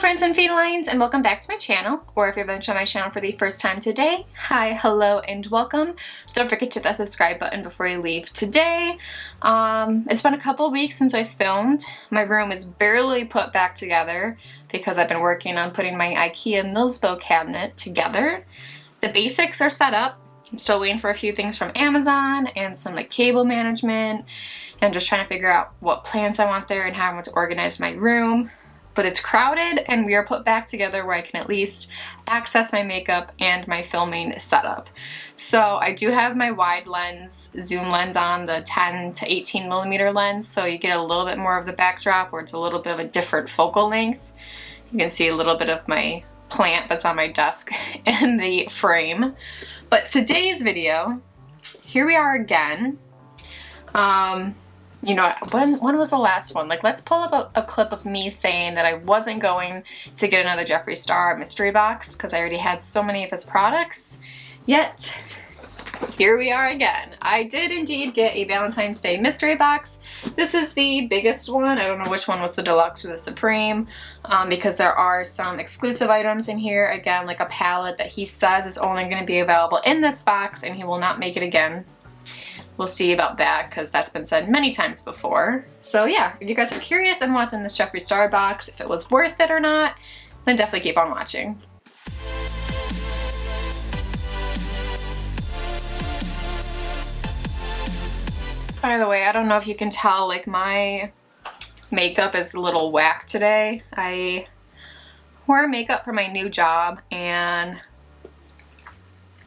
friends and felines, and welcome back to my channel, or if you're venturing on my channel for the first time today, hi, hello, and welcome. Don't forget to hit that subscribe button before you leave today. It's been a couple weeks since I filmed. My room is barely put back together because I've been working on putting my IKEA Millsbo cabinet together. The basics are set up. I'm still waiting for a few things from Amazon and some like cable management and just trying to figure out what plants I want there and how I want to organize my room. But it's crowded and we are put back together where I can at least access my makeup and my filming setup. So I do have my wide lens, zoom lens on, the 10 to 18 millimeter lens, so you get a little bit more of the backdrop where it's a little bit of a different focal length. You can see a little bit of my plant that's on my desk in the frame. But today's video, here we are again. You know, when was the last one? Like, let's pull up a clip of me saying that I wasn't going to get another Jeffree Star mystery box because I already had so many of his products. Yet, here we are again. I did indeed get a Valentine's Day mystery box. This is the biggest one. I don't know which one was the deluxe or the supreme, because there are some exclusive items in here. Again, like a palette that he says is only going to be available in this box and he will not make it again. We'll see about that because that's been said many times before. So yeah, if you guys are curious on what's in this Jeffree Star box, if it was worth it or not, then definitely keep on watching. By the way, I don't know if you can tell, like my makeup is a little whack today. I wore makeup for my new job and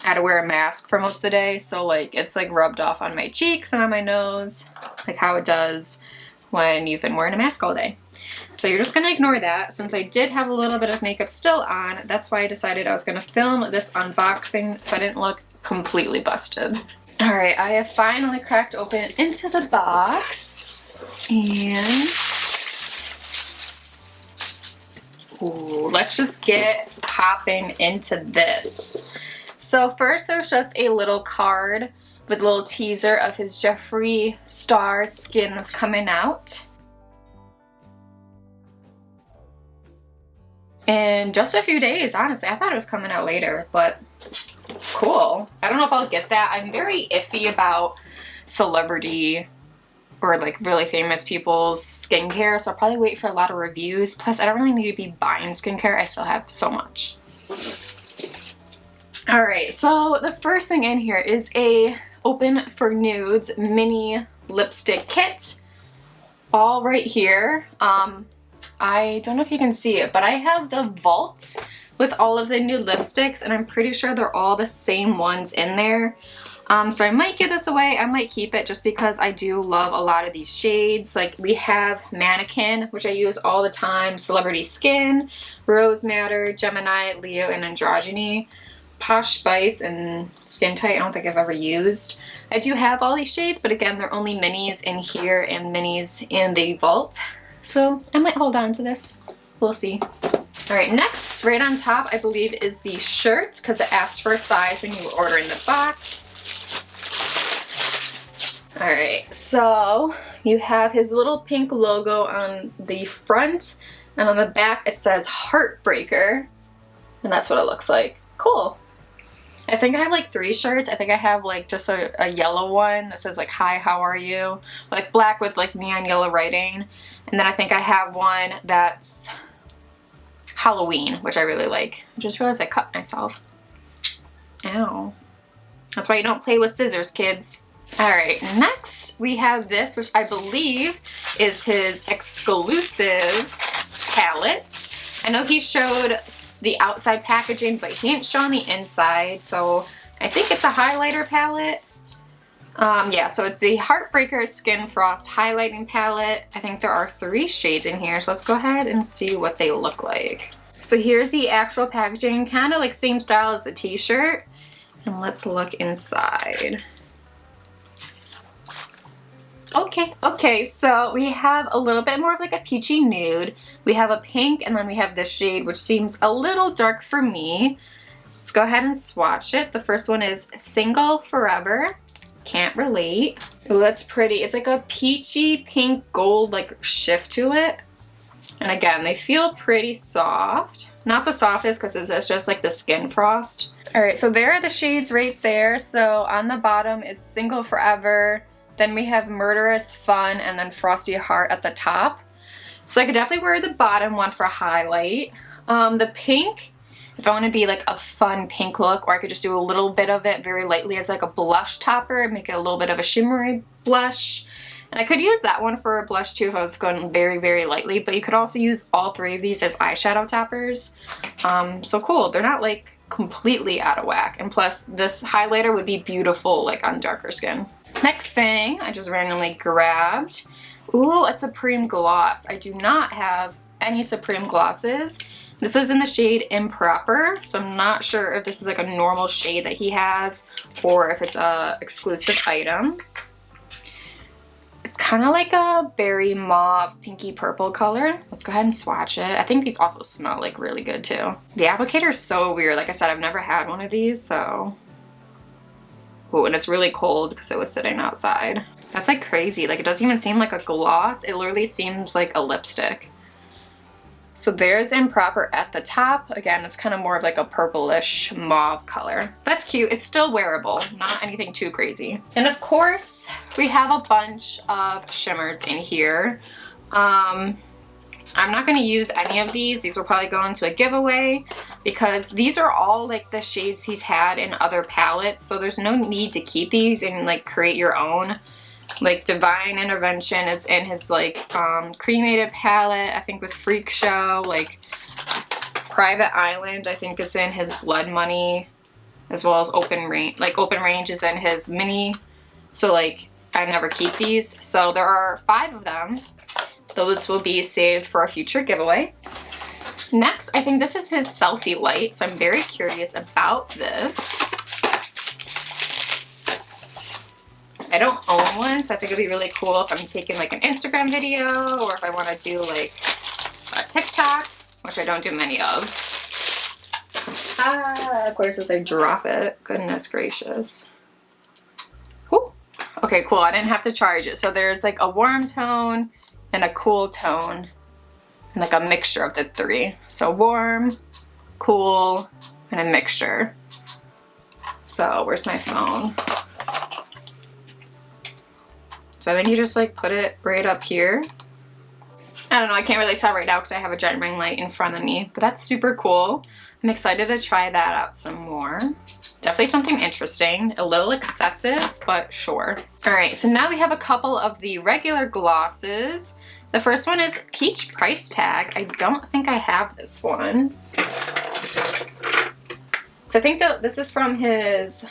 I had to wear a mask for most of the day, so like it's like rubbed off on my cheeks and on my nose, like how it does when you've been wearing a mask all day. So you're just gonna ignore that. Since I did have a little bit of makeup still on, that's why I decided I was gonna film this unboxing so I didn't look completely busted. All right, I have finally cracked open into the box, and ooh, let's just get hopping into this. So first there's just a little card with a little teaser of his Jeffree Star skin that's coming out in just a few days. Honestly, I thought it was coming out later, but cool. I don't know if I'll get that. I'm very iffy about celebrity or like really famous people's skincare, so I'll probably wait for a lot of reviews. Plus, I don't really need to be buying skincare. I still have so much. Alright, so the first thing in here is a Open for Nudes mini lipstick kit. All right here. I don't know if you can see it, but I have the vault with all of the new lipsticks, and I'm pretty sure they're all the same ones in there. So I might give this away. I might keep it just because I do love a lot of these shades. Like we have Mannequin, which I use all the time, Celebrity Skin, Rose Madder, Gemini, Leo, and Androgyny. Posh Spice and Skin Tight I don't think I've ever used. I do have all these shades, but again, they're only minis in here and minis in the vault. So I might hold on to this. We'll see. Alright, next, right on top, I believe, is the shirt, because it asked for a size when you were ordering the box. Alright, so you have his little pink logo on the front, and on the back it says Heartbreaker, and that's what it looks like. Cool. I think I have like 3 shirts. I think I have like just a yellow one that says like, hi, how are you? Like black with like neon yellow writing. And then I think I have one that's Halloween, which I really like. I just realized I cut myself. Ow. That's why you don't play with scissors, kids. Alright, next we have this, which I believe is his exclusive palette. I know he showed the outside packaging, but he didn't show on the inside, so I think it's a highlighter palette. Yeah, so it's the Heartbreaker Skin Frost Highlighting Palette. I think there are 3 shades in here, so let's go ahead and see what they look like. So here's the actual packaging, kind of like same style as the t-shirt. And let's look inside. Okay, so we have a little bit more of like a peachy nude. We have a pink, and then we have this shade, which seems a little dark for me. Let's go ahead and swatch it. The first one is Single Forever. Can't relate. Ooh, that's pretty. It's like a peachy pink gold like shift to it. And again, they feel pretty soft. Not the softest because it's just like the skin frost. All right, so there are the shades right there. So on the bottom is Single Forever. Then we have Murderous Fun and then Frosty Heart at the top. So I could definitely wear the bottom one for a highlight. The pink, if I want to be like a fun pink look, or I could just do a little bit of it very lightly as like a blush topper, make it a little bit of a shimmery blush. And I could use that one for a blush too if I was going very, very lightly, but you could also use all three of these as eyeshadow toppers. So cool, they're not like completely out of whack. And plus this highlighter would be beautiful like on darker skin. Next thing I just randomly grabbed, ooh, a Supreme gloss. I do not have any Supreme glosses. This is in the shade Improper, so I'm not sure if this is like a normal shade that he has or if it's a exclusive item. It's kind of like a berry mauve pinky purple color. Let's go ahead and swatch it. I think these also smell like really good too. The applicator is so weird. Like I said, I've never had one of these, so. Ooh, and it's really cold because it was sitting outside. That's like crazy. Like it doesn't even seem like a gloss. It literally seems like a lipstick. So there's Improper at the top. Again, it's kind of more of like a purplish mauve color. That's cute. It's still wearable, not anything too crazy. And of course, we have a bunch of shimmers in here. I'm not going to use any of these. These will probably go into a giveaway because these are all like the shades he's had in other palettes. So there's no need to keep these and like create your own. Like Divine Intervention is in his like cremated palette, I think with Freak Show. Like Private Island I think is in his Blood Money, as well as Open Range. Like Open Range is in his mini. So like I never keep these. So there are 5 of them. Those will be saved for a future giveaway. Next, I think this is his Selfie Light. So I'm very curious about this. I don't own one, so I think it'd be really cool if I'm taking like an Instagram video or if I want to do like a TikTok, which I don't do many of. Of course, as I drop it. Goodness gracious. Whew. Okay, cool. I didn't have to charge it. So there's like a warm tone and a cool tone and like a mixture of the 3. So warm, cool, and a mixture. So where's my phone? So I think you just like put it right up here. I don't know, I can't really tell right now because I have a giant ring light in front of me, but that's super cool. I'm excited to try that out some more. Definitely something interesting, a little excessive, but sure. All right, so now we have a couple of the regular glosses. The first one is Peach Price Tag. I don't think I have this one. So I think that this is from his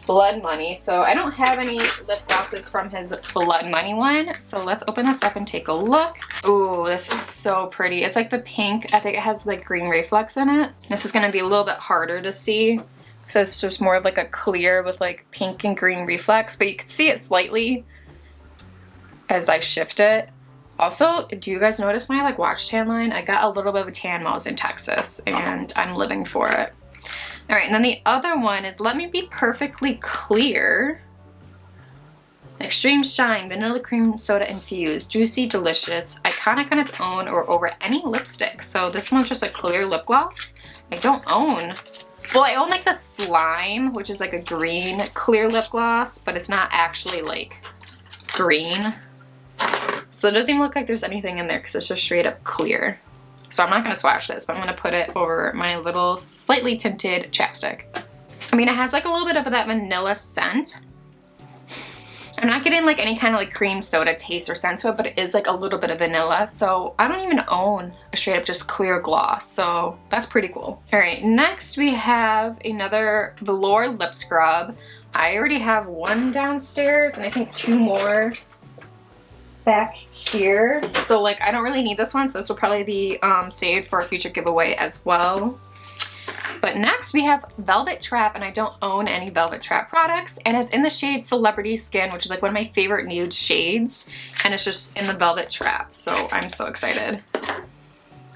Blood Money. So I don't have any lip glosses from his Blood Money one. So let's open this up and take a look. Ooh, this is so pretty. It's like the pink. I think it has like green reflex in it. This is going to be a little bit harder to see because it's just more of like a clear with like pink and green reflex, but you can see it slightly as I shift it. Also, do you guys notice my like watch tan line? I got a little bit of a tan while I was in Texas and I'm living for it. All right, and then the other one is Let Me Be Perfectly Clear. Extreme Shine, Vanilla Cream Soda Infused, Juicy, Delicious, iconic on its own or over any lipstick. So this one's just a clear lip gloss. I don't own. Well, I own like the Slime, which is like a green clear lip gloss, but it's not actually like green. So it doesn't even look like there's anything in there because it's just straight up clear. So I'm not going to swatch this, but I'm going to put it over my little slightly tinted chapstick. I mean, it has like a little bit of that vanilla scent. I'm not getting like any kind of like cream soda taste or scent to it, but it is like a little bit of vanilla. So I don't even own a straight up just clear gloss. So that's pretty cool. All right, next we have another Velour Lip Scrub. I already have one downstairs and I think 2 more back here. So like I don't really need this one, so this will probably be saved for a future giveaway as well. But next we have Velvet Trap, and I don't own any Velvet Trap products, and it's in the shade Celebrity Skin, which is like one of my favorite nude shades, and it's just in the Velvet Trap, so I'm so excited.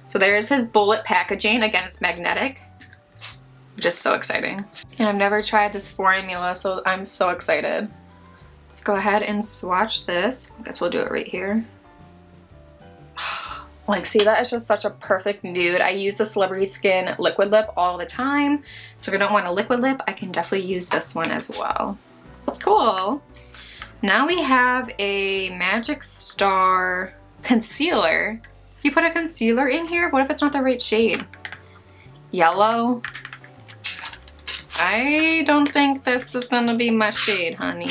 So there's his bullet packaging. Again, it's magnetic, which is so exciting. And I've never tried this formula, so I'm so excited. Let's go ahead and swatch this. I guess we'll do it right here. Like, see, that is just such a perfect nude. I use the Celebrity Skin liquid lip all the time. So if I don't want a liquid lip, I can definitely use this one as well. Cool. Now we have a Magic Star concealer. You put a concealer in here? What if it's not the right shade? Yellow? I don't think this is gonna be my shade, honey.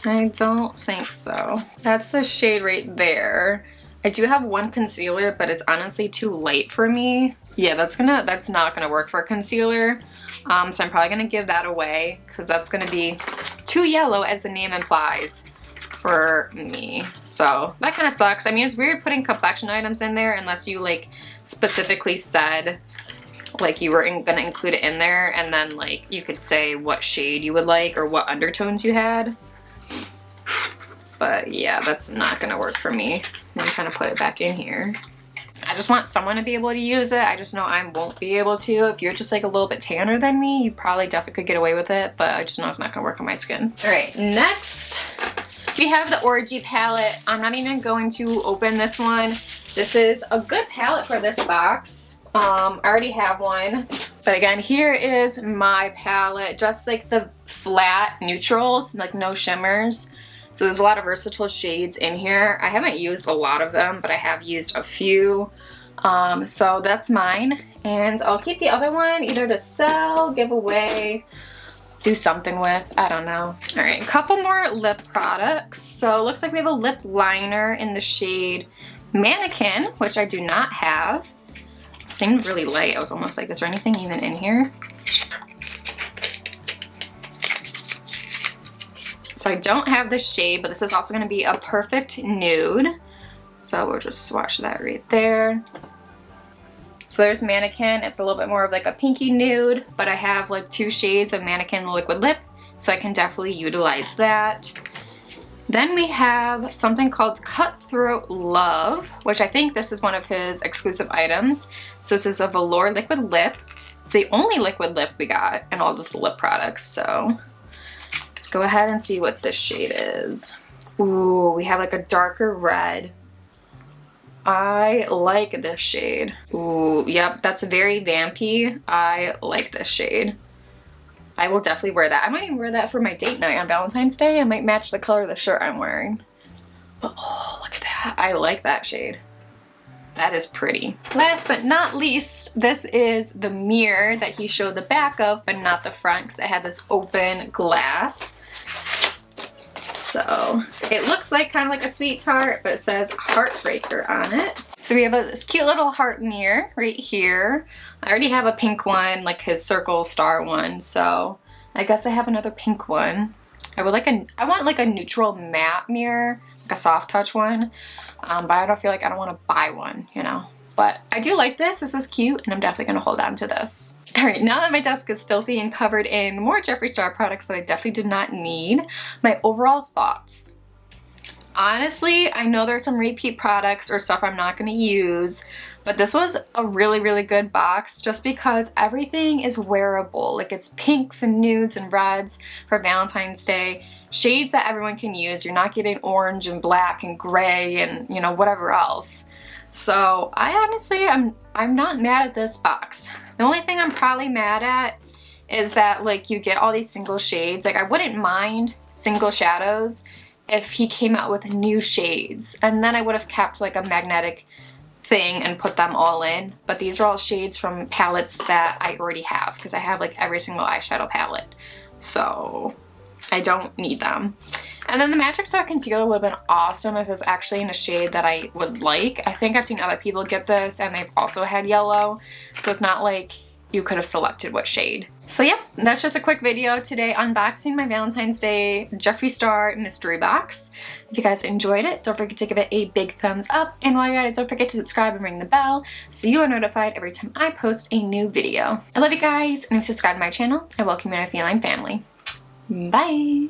I don't think so. That's the shade right there. I do have one concealer, but it's honestly too light for me. Yeah, that's not gonna work for a concealer. So I'm probably gonna give that away because that's gonna be too yellow, as the name implies, for me. So that kind of sucks. I mean, it's weird putting complexion items in there unless you like specifically said like you were gonna include it in there, and then like you could say what shade you would like or what undertones you had. But yeah, that's not gonna work for me. I'm trying to put it back in here. I just want someone to be able to use it. I just know I won't be able to. If you're just like a little bit tanner than me, you probably definitely could get away with it, but I just know it's not gonna work on my skin. All right, next we have the Orgy palette. I'm not even going to open this one. This is a good palette for this box. I already have one. But again, here is my palette. Just like the flat neutrals, like no shimmers. So there's a lot of versatile shades in here. I haven't used a lot of them, but I have used a few. So that's mine. And I'll keep the other one either to sell, give away, do something with. I don't know. All right, a couple more lip products. So it looks like we have a lip liner in the shade Mannequin, which I do not have. It seemed really light. I was almost like, is there anything even in here? So I don't have this shade, but this is also going to be a perfect nude. So we'll just swatch that right there. So there's Mannequin. It's a little bit more of like a pinky nude, but I have like 2 shades of Mannequin liquid lip, so I can definitely utilize that. Then we have something called Cutthroat Love, which I think this is one of his exclusive items. So this is a Velour Liquid Lip. It's the only liquid lip we got in all of the lip products, so let's go ahead and see what this shade is. Ooh, we have like a darker red. I like this shade. Ooh, yep, that's very vampy. I like this shade. I will definitely wear that. I might even wear that for my date night on Valentine's Day. I might match the color of the shirt I'm wearing. But oh, look at that. I like that shade. That is pretty. Last but not least, this is the mirror that he showed the back of, but not the front, because it had this open glass. So it looks like kind of like a sweetheart, but it says Heartbreaker on it. So we have this cute little heart mirror right here. I already have a pink one, like his circle star one, so I guess I have another pink one. I want like a neutral matte mirror, like a soft touch one, but I don't feel like I don't want to buy one, you know. But I do like this. This is cute, and I'm definitely going to hold on to this. All right, now that my desk is filthy and covered in more Jeffree Star products that I definitely did not need, my overall thoughts. Honestly, I know there's some repeat products or stuff I'm not going to use, but this was a really, really good box just because everything is wearable. Like, it's pinks and nudes and reds for Valentine's Day. Shades that everyone can use. You're not getting orange and black and gray and, you know, whatever else. So I honestly, I'm not mad at this box. The only thing I'm probably mad at is that like you get all these single shades. Like, I wouldn't mind single shadows if he came out with new shades, and then I would have kept like a magnetic thing and put them all in. But these are all shades from palettes that I already have because I have like every single eyeshadow palette. So I don't need them. And then the Magic Star concealer would have been awesome if it was actually in a shade that I would like. I think I've seen other people get this and they've also had yellow. So it's not like you could have selected what shade. So yep, that's just a quick video today unboxing my Valentine's Day Jeffree Star mystery box. If you guys enjoyed it, don't forget to give it a big thumbs up. And while you're at it, don't forget to subscribe and ring the bell so you are notified every time I post a new video. I love you guys, and if you subscribe to my channel, I welcome you to my feline family. Bye!